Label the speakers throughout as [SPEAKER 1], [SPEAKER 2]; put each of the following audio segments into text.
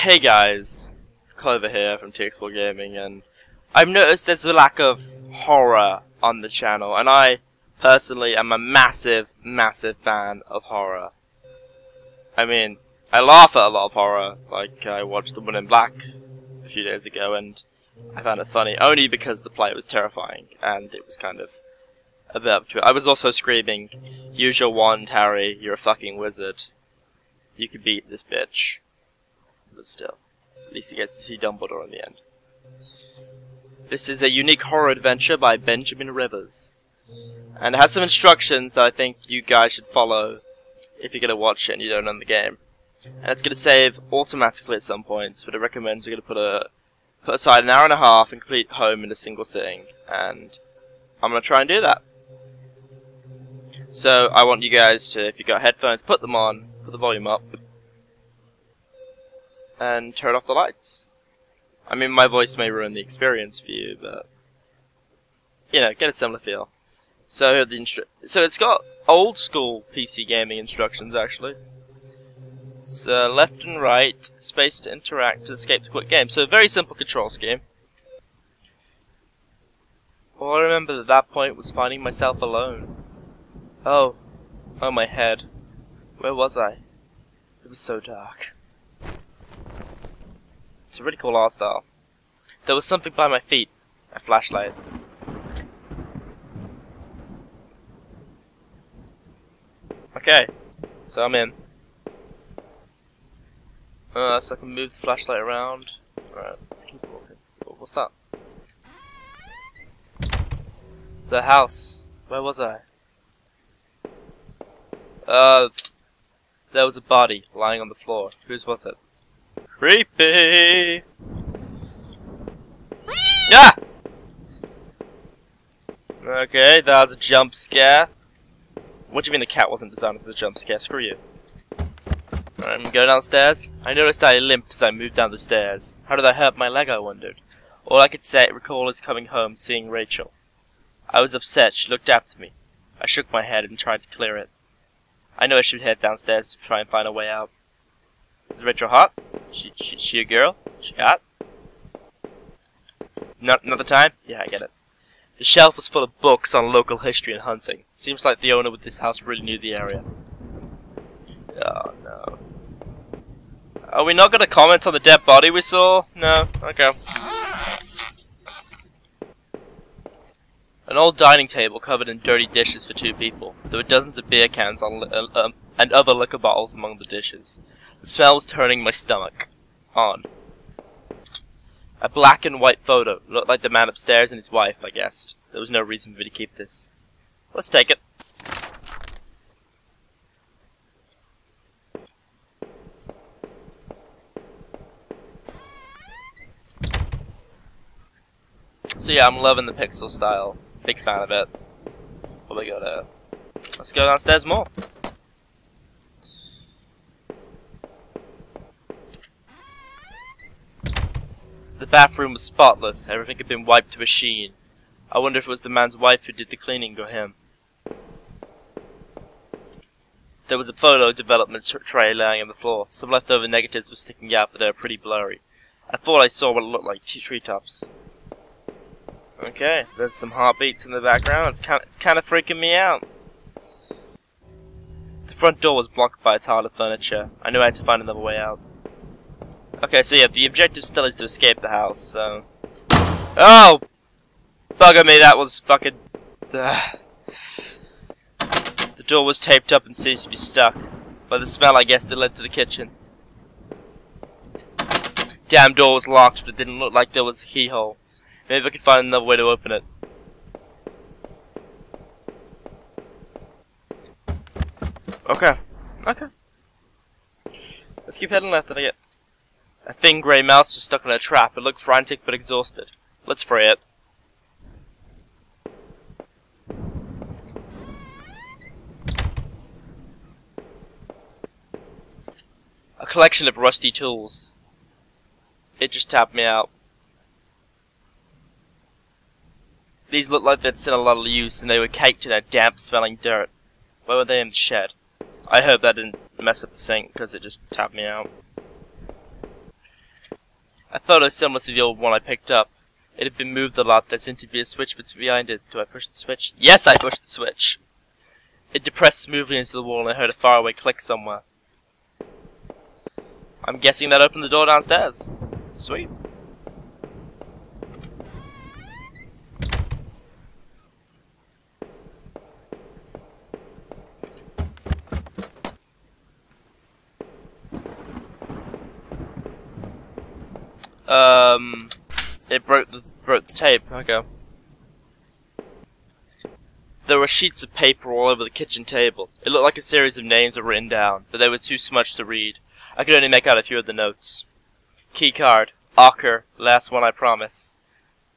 [SPEAKER 1] Hey guys, Clover here from TX4 Gaming, and I've noticed there's a lack of horror on the channel, and I personally am a massive fan of horror. I mean, I laugh at a lot of horror, like I watched The One in Black a few days ago, and I found it funny, only because the play was terrifying, and it was kind of a bit up to it. I was also screaming, "Use your wand, Harry, you're a fucking wizard. You can beat this bitch." But still, at least he gets to see Dumbledore in the end. This is a unique horror adventure by Benjamin Rivers, and it has some instructions that I think you guys should follow if you're going to watch it and you don't own the game. And it's going to save automatically at some points, but it recommends you're going to put aside an hour and a half and complete home in a single sitting, and I'm going to try and do that. So I want you guys to, if you've got headphones, put them on, put the volume up, and turn off the lights. I mean, my voice may ruin the experience for you, but you know, get a similar feel. So it's got old school PC gaming instructions actually. It's left and right, space to interact, escape to quit game. So a very simple control scheme. All I remember at that point was finding myself alone. Oh my head. Where was I? It was so dark. It's a really cool art style. There was something by my feet. A flashlight. Okay, so I'm in. So I can move the flashlight around. Alright, let's keep walking. What's that? The house. Where was I? There was a body lying on the floor. Whose was it? Creepy! Yeah! Okay, that was a jump scare. What do you mean the cat wasn't designed as a jump scare? Screw you. Alright, I'm going downstairs. I noticed I limped as I moved down the stairs. How did I hurt my leg, I wondered. All I could recall is coming home, seeing Rachel. I was upset. She looked after me. I shook my head and tried to clear it. I know I should head downstairs to try and find a way out. Is Rachel hot? She a girl? She hot? Another time? Yeah, I get it. The shelf was full of books on local history and hunting. Seems like the owner of this house really knew the area. Oh no. Are we not going to comment on the dead body we saw? No? Okay. An old dining table covered in dirty dishes for 2 people. There were dozens of beer cans and other liquor bottles among the dishes. The smell was turning my stomach on. A black and white photo. Looked like the man upstairs and his wife, I guessed. There was no reason for me to keep this. Let's take it. So yeah, I'm loving the pixel style. Big fan of it. What we got? Let's go downstairs more. The bathroom was spotless. Everything had been wiped to a sheen. I wonder if it was the man's wife who did the cleaning or him. There was a photo development tray laying on the floor. Some leftover negatives were sticking out, but they were pretty blurry. I thought I saw what looked like treetops. Okay, there's some heartbeats in the background. It's kind of freaking me out. The front door was blocked by a tile of furniture. I knew I had to find another way out. Okay, so yeah, the objective still is to escape the house, so... Oh! Bugger me, that was fucking... The door was taped up and seems to be stuck. By the smell, I guessed it led to the kitchen. Damn door was locked, but it didn't look like there was a keyhole. Maybe I could find another way to open it. Okay. Let's keep heading left, and I get... A thin grey mouse was stuck in a trap. It looked frantic but exhausted. Let's free it. A collection of rusty tools. It just tapped me out. These looked like they'd seen a lot of use, and they were caked in a damp-smelling dirt. Why were they in the shed? I hope that didn't mess up the sink, because it just tapped me out. A photo similar to the old one I picked up. It had been moved a lot. There seemed to be a switch behind it. Do I push the switch? Yes, I pushed the switch. It depressed smoothly into the wall and I heard a faraway click somewhere. I'm guessing that opened the door downstairs. Sweet. It broke the tape. Okay. There were sheets of paper all over the kitchen table. It looked like a series of names were written down, but they were too smudged to read. I could only make out a few of the notes. Key card. Ocker. Last one I promise.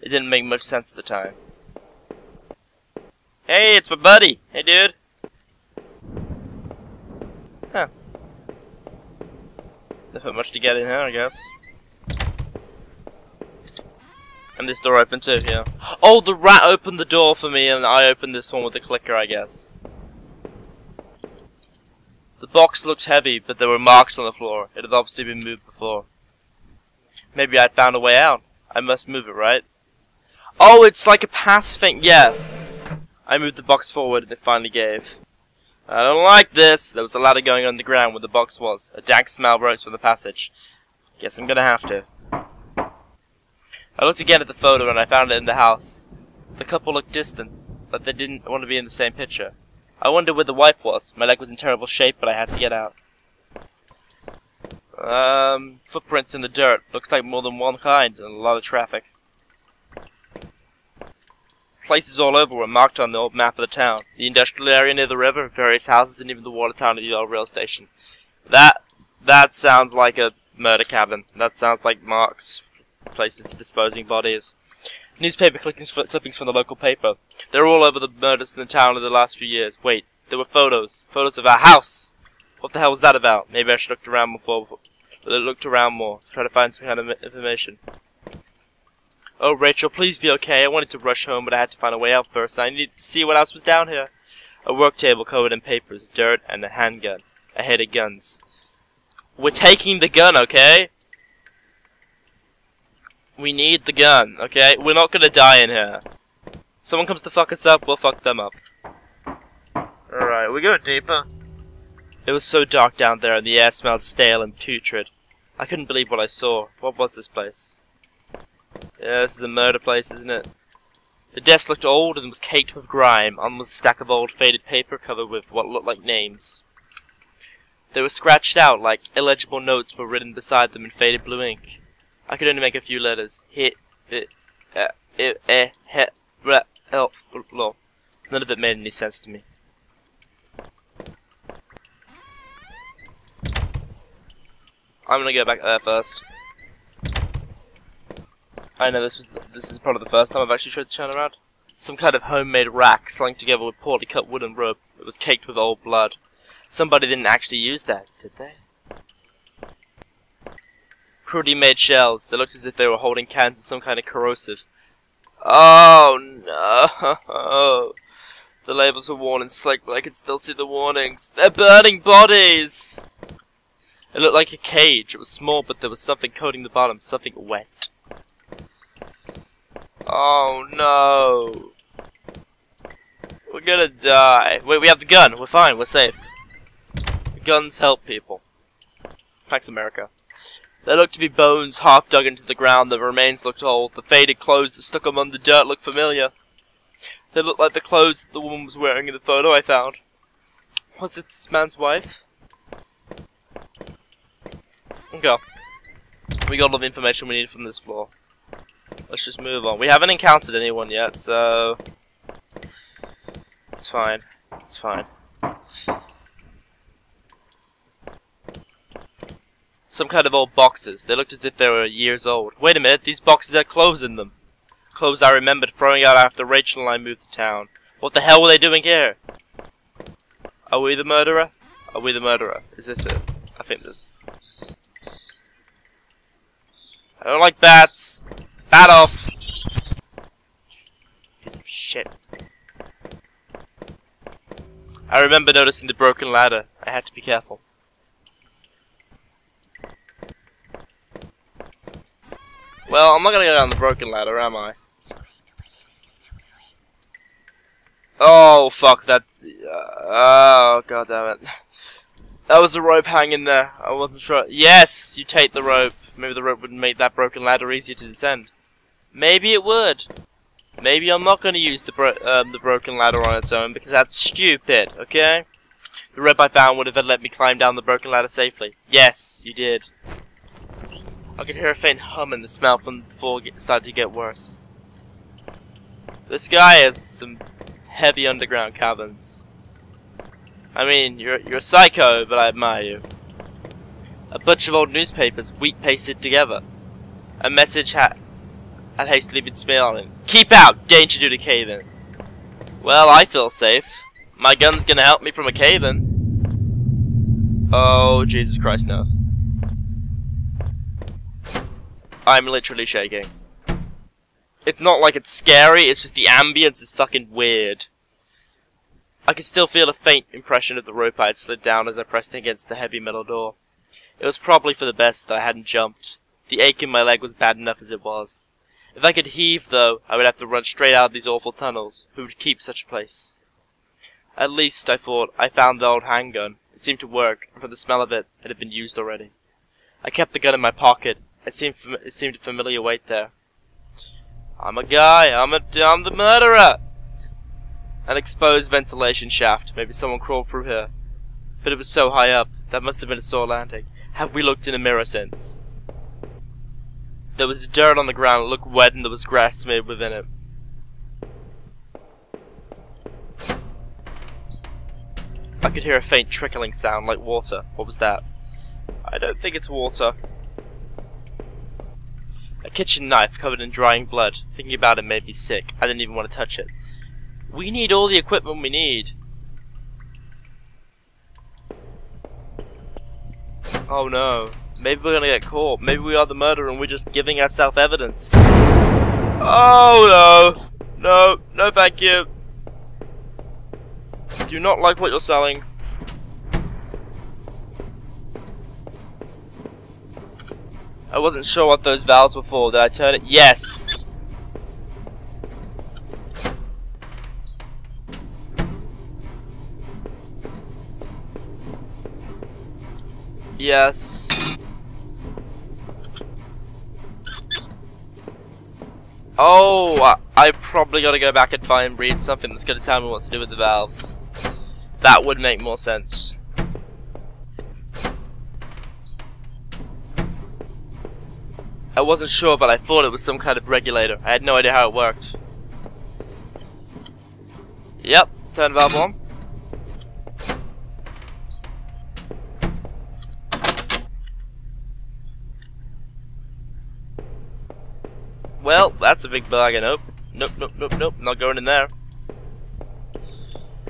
[SPEAKER 1] It didn't make much sense at the time. Hey, it's my buddy. Hey, dude. Huh. Nothing much to get in here, I guess. And this door opened too, yeah. Oh, the rat opened the door for me and I opened this one with the clicker, I guess. The box looked heavy, but there were marks on the floor. It had obviously been moved before. Maybe I'd found a way out. I must move it, right? Oh, it's like a pass thing. Yeah. I moved the box forward and it finally gave. I don't like this. There was a ladder going on the ground where the box was. A dank smell rose from the passage. Guess I'm gonna have to. I looked again at the photo and I found it in the house. The couple looked distant, but they didn't want to be in the same picture. I wondered where the wife was. My leg was in terrible shape, but I had to get out. Footprints in the dirt. Looks like more than one kind, and a lot of traffic. Places all over were marked on the old map of the town. The industrial area near the river, various houses, and even the water tower of the old rail station. That sounds like a murder cabin. That sounds like marks. Places to disposing bodies. Newspaper clippings from the local paper. They're all over the murders in the town in the last few years. Wait, there were photos. Photos of our house! What the hell was that about? Maybe I should have looked around more. Try to find some kind of information. Oh, Rachel, please be okay. I wanted to rush home, but I had to find a way out first. I needed to see what else was down here. A work table covered in papers, dirt, and a handgun. I hated guns. We're taking the gun, okay? We need the gun, okay? We're not gonna die in here. Someone comes to fuck us up, we'll fuck them up. Alright, we go deeper. It was so dark down there and the air smelled stale and putrid. I couldn't believe what I saw. What was this place? Yeah, this is a murder place, isn't it? The desk looked old and was caked with grime. On was a stack of old faded paper covered with what looked like names. They were scratched out, like illegible notes were written beside them in faded blue ink. I could only make a few letters. None of it made any sense to me. I'm gonna go back there first. I know this is probably the first time I've actually tried to turn around. Some kind of homemade rack slung together with poorly cut wooden rope. It was caked with old blood. Somebody didn't actually use that, did they? Crudely made shells. They looked as if they were holding cans of some kind of corrosive. Oh no! The labels were worn and slick, but I could still see the warnings. They're burning bodies! It looked like a cage. It was small, but there was something coating the bottom, something wet. Oh no! We're gonna die. Wait, we have the gun. We're fine. We're safe. Guns help people. Thanks, America. There looked to be bones half dug into the ground. The remains looked old. The faded clothes that stuck among the dirt looked familiar. They looked like the clothes that the woman was wearing in the photo I found. Was it this man's wife? Okay. We got all the information we need from this floor. Let's just move on. We haven't encountered anyone yet, so... It's fine. It's fine. Some kind of old boxes. They looked as if they were years old. Wait a minute, these boxes had clothes in them. Clothes I remembered throwing out after Rachel and I moved to town. What the hell were they doing here? Are we the murderer? Are we the murderer? Is this it? I think this. I don't like bats. Bat off. Piece of shit. I remember noticing the broken ladder. I had to be careful. Well, I'm not gonna go down the broken ladder, am I? Oh, fuck that. Oh, god damn it. That was a rope hanging there. I wasn't sure. Yes, you take the rope. Maybe the rope would make that broken ladder easier to descend. Maybe it would. Maybe I'm not going to use the broken ladder on its own because that's stupid, okay? The rope I found would have let me climb down the broken ladder safely. Yes, you did. I could hear a faint hum and the smell from the floor started to get worse. This guy has some heavy underground caverns. I mean, you're a psycho, but I admire you. A bunch of old newspapers, wheat pasted together. A message had hastily been smeared on it. Keep out! Danger due to cave-in. Well, I feel safe. My gun's gonna help me from a cave-in. Oh, Jesus Christ, no. I'm literally shaking. It's not like it's scary, it's just the ambience is fucking weird. I could still feel a faint impression of the rope I had slid down as I pressed against the heavy metal door. It was probably for the best that I hadn't jumped. The ache in my leg was bad enough as it was. If I could heave, though, I would have to run straight out of these awful tunnels. Who would keep such a place? At least, I thought, I found the old handgun. It seemed to work, and from the smell of it, it had been used already. I kept the gun in my pocket. It seemed a familiar weight there. I'm a guy. I'm the murderer. An exposed ventilation shaft. Maybe someone crawled through here. But it was so high up. That must have been a sore landing. Have we looked in a mirror since? There was dirt on the ground. It looked wet and there was grass smeared within it. I could hear a faint trickling sound like water. What was that? I don't think it's water. A kitchen knife covered in drying blood. Thinking about it made me sick. I didn't even want to touch it. We need all the equipment we need. Oh no. Maybe we're gonna get caught. Maybe we are the murderer and we're just giving ourselves evidence. Oh no. No. No thank you. Do not like what you're selling. I wasn't sure what those valves were for. Did I turn it? Yes! Yes. Oh, I probably gotta go back and find and read something that's gonna tell me what to do with the valves. That would make more sense. I wasn't sure, but I thought it was some kind of regulator. I had no idea how it worked. Yep, turn valve on. Well, that's a big bag of nope. Nope, nope, nope, nope, not going in there.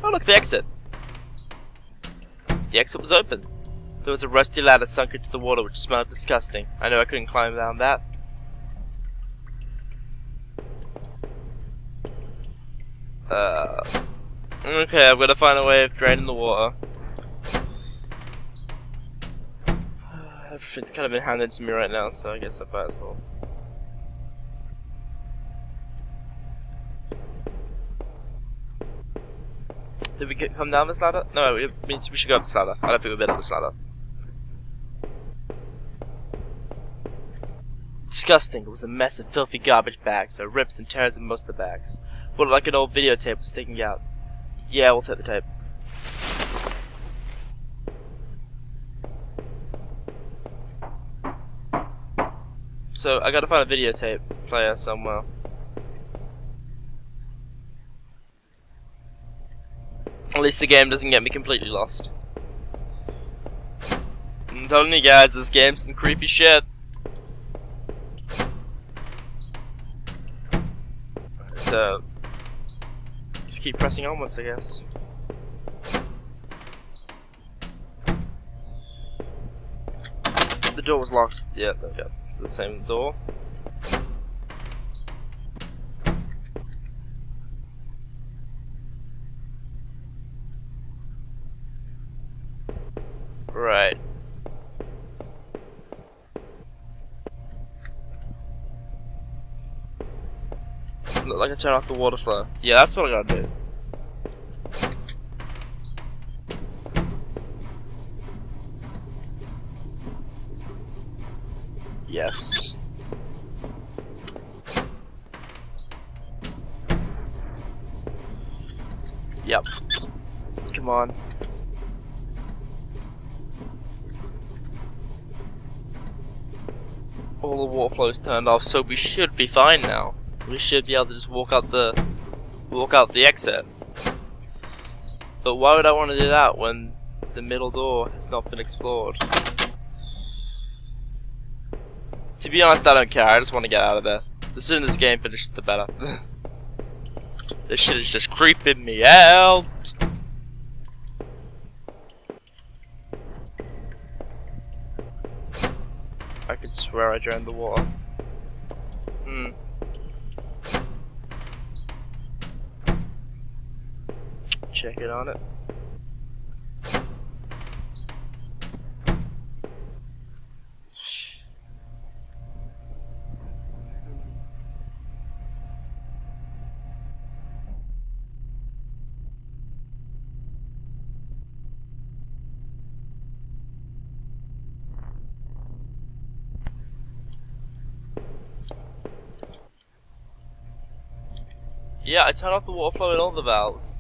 [SPEAKER 1] Oh look, the exit. The exit was open. There was a rusty ladder sunk into the water which smelled disgusting. I knew I couldn't climb down that. Okay, I've got to find a way of draining the water. Everything's kind of been handed to me right now, so I guess I might as well. Did we come down this ladder? No, we should go up this ladder. I don't think we've been up this ladder. Disgusting. It was a mess of filthy garbage bags. There were rips and tears in most of the bags. What like an old videotape was sticking out. Yeah, we'll take the tape. So, I gotta find a videotape player somewhere. At least the game doesn't get me completely lost. I'm telling you guys, this game's some creepy shit. So, just keep pressing onwards, I guess. The door was locked. Yeah, there we go. It's the same door. Right. Doesn't look like I turn off the water flow. Yeah, that's what I gotta do. Yes. Yep. Come on. All the water flow's turned off, so we should be fine now. We should be able to just walk out the exit. But why would I want to do that when the middle door has not been explored? To be honest, I don't care. I just want to get out of there. The sooner this game finishes, the better. This shit is just creeping me out. I could swear I drained the water. Check it on it. Yeah, I turned off the water flow in all the valves.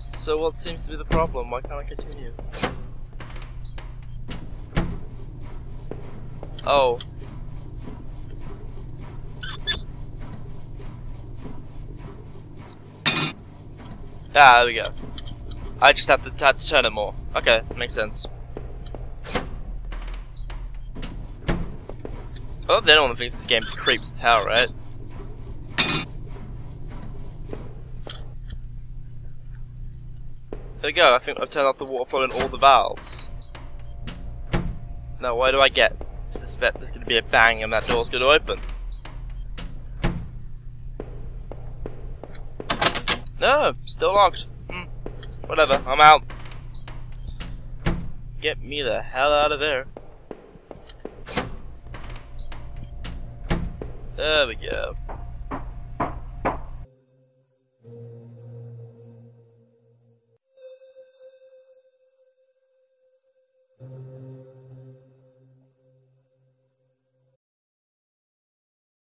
[SPEAKER 1] So what seems to be the problem? Why can't I continue? Oh. Ah, there we go. I just had to turn it more. Okay, makes sense. Oh, the only one thinks this game creeps as hell, right? There we go, I think I've turned off the water flow in all the valves. Now why do I suspect there's gonna be a bang and that door's gonna open? No, still locked. Whatever, I'm out. Get me the hell out of there. There we go.